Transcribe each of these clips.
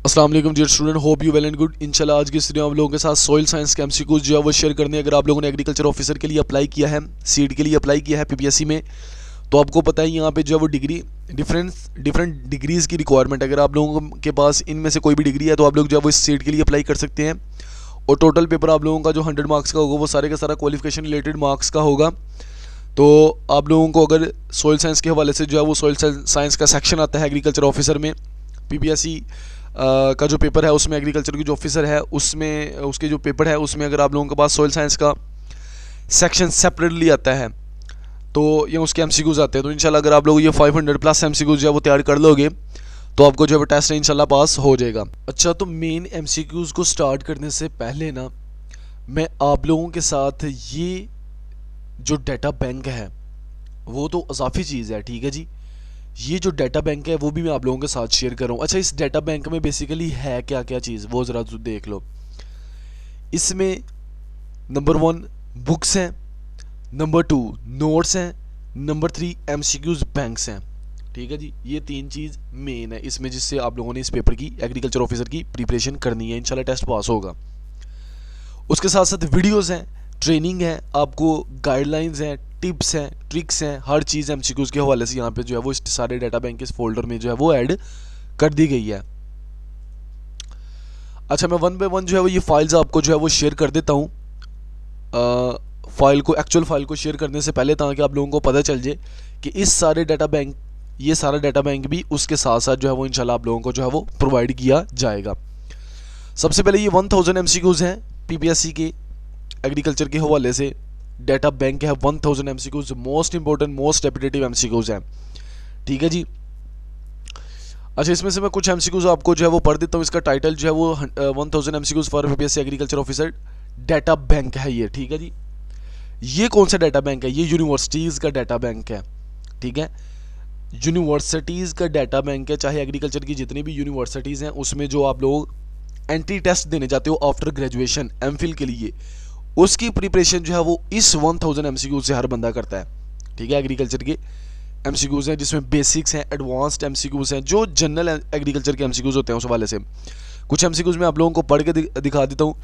अस्सलाम वालेकुम dear student, hope you well and good. इंशाल्लाह आज की इस वीडियो में आप लोगों के साथ सॉइल साइंस के एमसीक्यूज जो है वो शेयर करने। अगर आप लोगों ने एग्रीकल्चर ऑफिसर के लिए अप्लाई किया है, सीट के लिए अप्लाई किया है पीपीएससी में, तो आपको पता है यहाँ पे जो है वो डिग्री डिफरेंट डिग्रीज़ की रिक्वायरमेंट। अगर आप लोगों के पास इनमें से कोई भी डिग्री है तो आप लोग जो है वो इस सीट के लिए अप्लाई कर सकते हैं। और टोटल पेपर आप लोगों का जो 100 मार्क्स का होगा वो सारे का सारा क्वालिफिकेशन रिलेटेड मार्क्स का होगा। तो आप लोगों को अगर सॉइल साइंस के हवाले से जो है वो सॉइल साइंस का सेक्शन आता है एग्रीकल्चर ऑफिसर में, पीपीएससी का जो पेपर है उसमें एग्रीकल्चर की जो ऑफिसर है उसमें उसके जो पेपर है उसमें अगर आप लोगों के पास सॉइल साइंस का सेक्शन सेपरेटली आता है तो ये उसके एमसीक्यूज आते हैं। तो इंशाल्लाह अगर आप लोग ये 500 प्लस एमसीक्यूज जो है वो तैयार कर लोगे तो आपको जो है टेस्ट इंशाल्लाह पास हो जाएगा। अच्छा, तो मेन एमसीक्यूज को स्टार्ट करने से पहले ना मैं आप लोगों के साथ ये जो डाटा बैंक है वो तो अजाफी चीज़ है, ठीक है जी। ये जो डाटा बैंक है वो भी मैं आप लोगों के साथ शेयर कर रहा हूँ। अच्छा, इस डाटा बैंक में बेसिकली है क्या क्या चीज़ वो ज़रा देख लो। इसमें नंबर 1 बुक्स हैं, नंबर 2 नोट्स हैं, नंबर 3 एमसीक्यूज बैंक्स हैं, ठीक है जी। ये 3 चीज़ मेन है इसमें जिससे आप लोगों ने इस पेपर की एग्रीकल्चर ऑफिसर की प्रिपरेशन करनी है। इंशाल्लाह टेस्ट पास होगा। उसके साथ साथ वीडियोज़ हैं, ट्रेनिंग है, आपको गाइडलाइंस हैं, टिप्स हैं, ट्रिक्स हैं, हर चीज़ एमसीक्यूज के हवाले से यहाँ पे जो है वो इस सारे डाटा बैंक के इस फोल्डर में जो है वो ऐड कर दी गई है। अच्छा, मैं 1 बाय 1 जो है वो ये फाइल्स आपको जो है वो शेयर कर देता हूँ। एक्चुअल फाइल को शेयर करने से पहले, ताकि आप लोगों को पता चल जाए कि इस सारे डाटा बैंक ये सारा डाटा बैंक भी उसके साथ साथ जो है वो इंशाल्लाह आप लोगों को जो है वो प्रोवाइड किया जाएगा। सबसे पहले ये 1000 एमसीक्यूज हैं पीपीएससी के एग्रीकल्चर के हवाले से डाटा बैंक है। 1000 MCQs most important most repetitive MCQs हैं, ठीक है जी। अच्छा, इसमें से मैं कुछ एमसीक्यूज आपको जो है वो पढ़ देता हूँ। इसका टाइटल जो है वो 1000 MCQs for PPSC agriculture officer data bank है ये, ठीक है जी। ये कौन सा डाटा बैंक है? ये यूनिवर्सिटीज़ का डाटा बैंक है, ठीक है। यूनिवर्सिटीज़ का डाटा बैंक है, चाहे एग्रीकल्चर की जितनी भी यूनिवर्सिटीज़ हैं उसमें जो आप लोग एंट्री टेस्ट देने जाते हो आफ्टर ग्रेजुएशन एमफिल के लिए, उसकी प्रिपरेशन जो है वो इस 1000 एमसीक्यूज से हर बंदा करता है, ठीक है। एग्रीकल्चर के एमसीक्यूज हैं जिसमें बेसिक्स हैं, एडवांस्ड एमसीक्यूज हैं, जो जनरल एग्रीकल्चर के एमसीक्यूज होते हैं उस वाले से। कुछ एमसीक्यूज में आप लोगों को पढ़ के दिखा देता हूँ।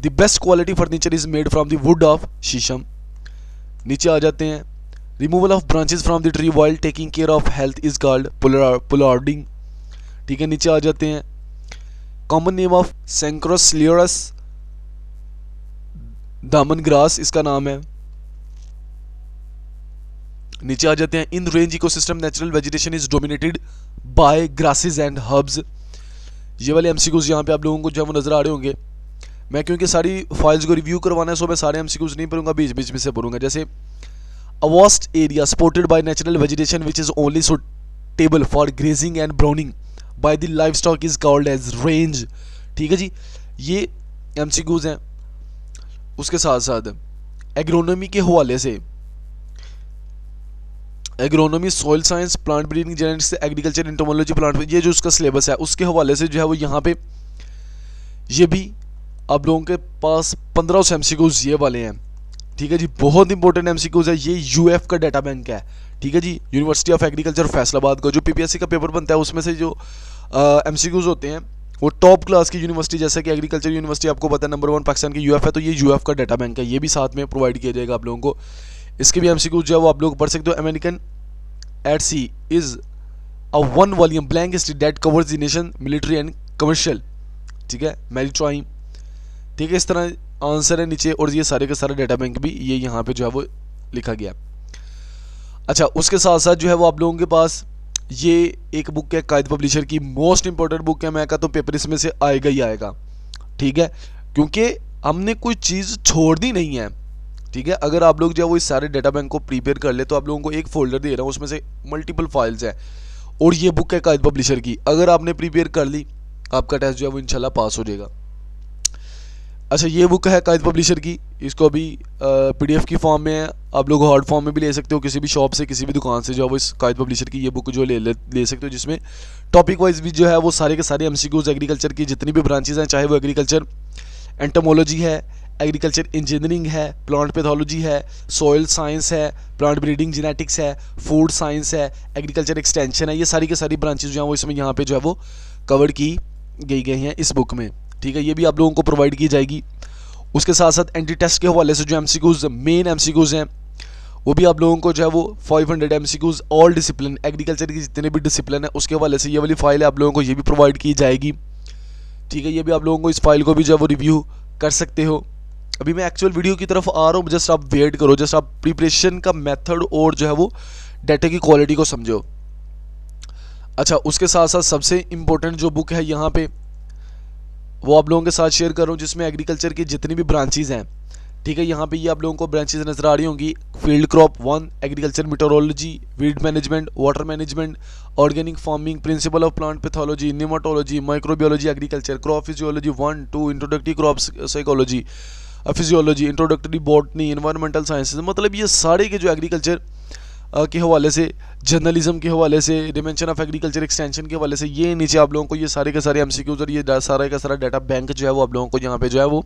The best quality furniture is made from the wood of sheesham. नीचे आ जाते हैं, removal of branches from the tree while taking care of health is called pollarding, ठीक है। नीचे आ जाते हैं, कॉमन नेम ऑफ सेंक्रोसलियरस दामन ग्रास इसका नाम है। नीचे आ जाते हैं, in range ecosystem natural vegetation is dominated by grasses and herbs. ये वाले एमसीक्यूज यहाँ पे आप लोगों को जो है वो नजर आ रहे होंगे। मैं क्योंकि सारी फाइल्स को रिव्यू करवाना है सो मैं सारे एमसीक्यूज नहीं पढ़ूंगा, बीच बीच में से पढ़ूंगा। जैसे a vast area supported by natural vegetation which is only suitable for grazing and browning by the live stock is called as range, ठीक है जी। ये एमसीक्यूज हैं। उसके साथ साथ एग्रोनॉमी के हवाले से, agronomy, soil science, plant breeding, genetics, agriculture, entomology, plant, ये जो उसका सिलेबस है उसके हवाले से जो है वो यहाँ पे ये भी आप लोगों के पास 1500 एमसीक्यूज ये वाले हैं, ठीक है जी। बहुत इंपॉर्टेंट एमसीक्यूज है। ये यूएफ का डाटा बैंक है, ठीक है जी। यूनिवर्सिटी ऑफ एग्रीकल्चर फैसलाबाद का जो पीपीएससी का पेपर बनता है उसमें से जो एमसीक्यूज होते हैं वो टॉप क्लास की यूनिवर्सिटी, जैसे कि एग्रीकल्चर यूनिवर्सिटी आपको पता है नंबर 1 पाकिस्तान की यूएफ है, तो ये यूएफ का डाटा बैंक है, ये भी साथ में प्रोवाइड किया जाएगा आप लोगों को। इसके भी एमसीक्यूज जो है वो आप लोग पढ़ सकते हो। American at sea is a 1 volume blank history that covers the nation military and commercial, ठीक है, मैरीटाइम, ठीक है। इस तरह आंसर है नीचे, और ये सारे का सारा डाटा बैंक भी ये यहाँ पे जो है वो लिखा गया। अच्छा, उसके साथ साथ जो है वो आप लोगों के पास ये एक बुक है कायद पब्लिशर की, मोस्ट इंपॉर्टेंट बुक है। मैं कहता हूँ पेपर इसमें से आएगा ही आएगा, ठीक है, क्योंकि हमने कोई चीज़ छोड़नी नहीं है, ठीक है। अगर आप लोग जो है वो इस सारे डाटा बैंक को प्रिपेयर कर ले तो आप लोगों को एक फोल्डर दे रहा हूँ उसमें से मल्टीपल फाइल्स हैं, और ये बुक है कायद पब्लिशर की। अगर आपने प्रिपेयर कर ली आपका टेस्ट जो है वो इंशाल्लाह पास हो जाएगा। अच्छा, ये बुक है कायद पब्लिशर की, इसको अभी पीडीएफ की फॉर्म में है, आप लोग हार्ड फॉर्म में भी ले सकते हो, किसी भी शॉप से किसी भी दुकान से जो है वो इस कायद पब्लिशर की ये बुक जो ले सकते हो, जिसमें टॉपिक वाइज भी जो है वो सारे के सारे एमसीक्यूज एग्रीकल्चर की जितनी भी ब्रांचेज हैं, चाहे वो एग्रीकल्चर एंटोमोलॉजी है, एग्रीकल्चर इंजीनियरिंग है, प्लांट पैथोलॉजी है, सॉइल साइंस है, प्लांट ब्रीडिंग जेनेटिक्स है, फूड साइंस है, एग्रीकल्चर एक्सटेंशन है, ये सारी की सारी ब्रांचेज जो हैं वो इसमें यहाँ पे जो है वो कवर की गए हैं इस बुक में, ठीक है, ये भी आप लोगों को प्रोवाइड की जाएगी। उसके साथ साथ एंटी टेस्ट के हवाले से जो एमसीक्यूज मेन एमसीक्यूज हैं वो भी आप लोगों को जो है वो 500 एमसीक्यूज ऑल डिसिप्लिन एग्रीकल्चर के जितने भी डिसिप्लिन है उसके हवाले से ये वाली फाइल है, आप लोगों को ये भी प्रोवाइड की जाएगी, ठीक है। ये भी आप लोगों को इस फाइल को भी जो है वो रिव्यू कर सकते हो। अभी मैं एक्चुअल वीडियो की तरफ आ रहा हूँ, जस्ट आप वेट करो, जस्ट आप प्रिपरेशन का मेथड और जो है वो डाटा की क्वालिटी को समझो। अच्छा, उसके साथ साथ सबसे इम्पोर्टेंट जो बुक है यहाँ पे वो आप लोगों के साथ शेयर कर रहा हूँ, जिसमें एग्रीकल्चर की जितनी भी ब्रांचेज हैं, ठीक है। यहाँ पे ये आप लोगों को ब्रांचेज नजर आ रही होंगी। Field crop 1 agriculture meteorology, weed management, water management, organic farming, principle of plant pathology, nematology, microbiology agriculture, crop physiology 1 2, introductory crop psychology, physiology, introductory botany, environmental sciences, मतलब ये सारे के जो एग्रीकल्चर के हवाले से, जर्नलिज्म के हवाले से, डिमेंशन ऑफ एग्रीकल्चर एक्सटेंशन के हवाले से, ये नीचे आप लोगों को ये सारे के सारे एमसीक्यूज और ये सारा का सारा डाटा बैंक जो है वो आप लोगों को यहाँ पे जो है वो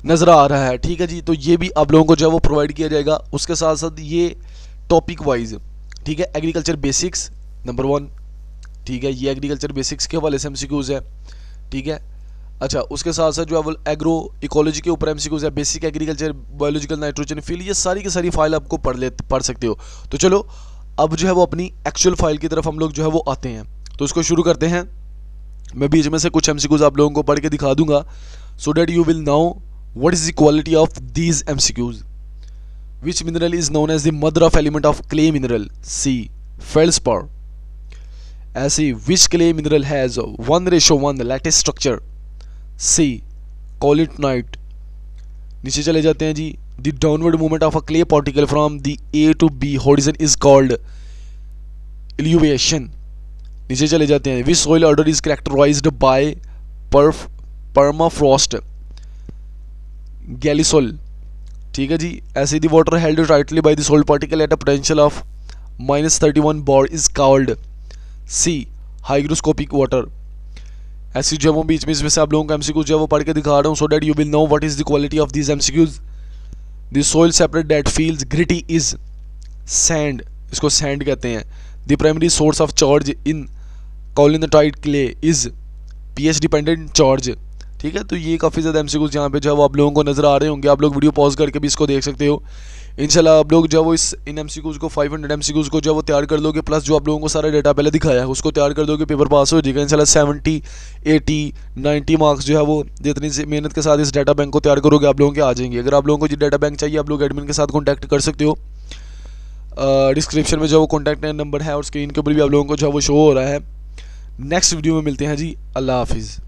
नज़र आ रहा है, ठीक है जी। तो ये भी आप लोगों को जो है वो प्रोवाइड किया जाएगा। उसके साथ साथ ये टॉपिक वाइज, ठीक है, एग्रीकल्चर बेसिक्स नंबर 1, ठीक है, ये एग्रीकल्चर बेसिक्स के हवाले से एमसीक्यूज है, ठीक है। अच्छा, उसके साथ साथ जो है वो एग्रो इकोलॉजी के ऊपर एमसीक्यूज है, basic agriculture, biological nitrogen field, ये सारी की सारी फाइल आपको पढ़ सकते हो। तो चलो अब जो है वो अपनी एक्चुअल फाइल की तरफ हम लोग जो है वो आते हैं, तो इसको शुरू करते हैं। मैं बीच में से कुछ एमसीक्यूज आप लोगों को पढ़ के दिखा दूंगा, so that you will now what is the quality of these MCQs. Which mineral is known as the mother of element of clay mineral? C feldspar. ऐसे which clay mineral has 1:1 lattice structure? C kaolinite. नीचे चले जाते हैं जी। The downward movement of a clay particle from the A to B horizon is called illuviation. नीचे चले जाते हैं। Which soil order is characterised bye permafrost? Gelisol, ठीक है जी। ऐसे the water held tightly by the soil particle at a potential of -31 bar is called? C hygroscopic water. ऐसी जो मैं बीच में इसमें से आप लोगों का एमसीक्यू जो है वो पढ़ के दिखा रहा हूँ, so that you will know what is the quality of these MCQs. The soil separate that feels gritty is sand, इसको सैंड कहते हैं। The primary source of charge in kaolinite clay is pH dependent charge, ठीक है। तो ये काफ़ी ज़्यादा MCQs यहाँ पे जो है वो आप लोगों को नजर आ रहे होंगे। आप लोग वीडियो पॉज करके भी इसको देख सकते हो। इंशाल्लाह आप लोग जो है वो इन एमसीक्यूज को 500 एमसीक्यूज को जो है वो तैयार कर लोगे, प्लस जो आप लोगों को सारा डेटा पहले दिखाया है उसको तैयार कर दोगे, पेपर पास हो जाएगा इंशाल्लाह। 70 80 90 मार्क्स जो है वो जितनी मेहनत के साथ इस डाटा बैंक को तैयार करोगे आप लोगों के आ जाएंगे। अगर आप लोगों को ये डाटा बैंक चाहिए आप लोग एडमिन के साथ कॉन्टैक्ट कर सकते हो। डिस्क्रिप्शन में जो वो कॉन्टैक्ट नंबर है और स्क्रीन के ऊपर भी आप लोगों को जो है वो शो हो रहा है। नेक्स्ट वीडियो में मिलते हैं जी। अल्लाह हाफिज़।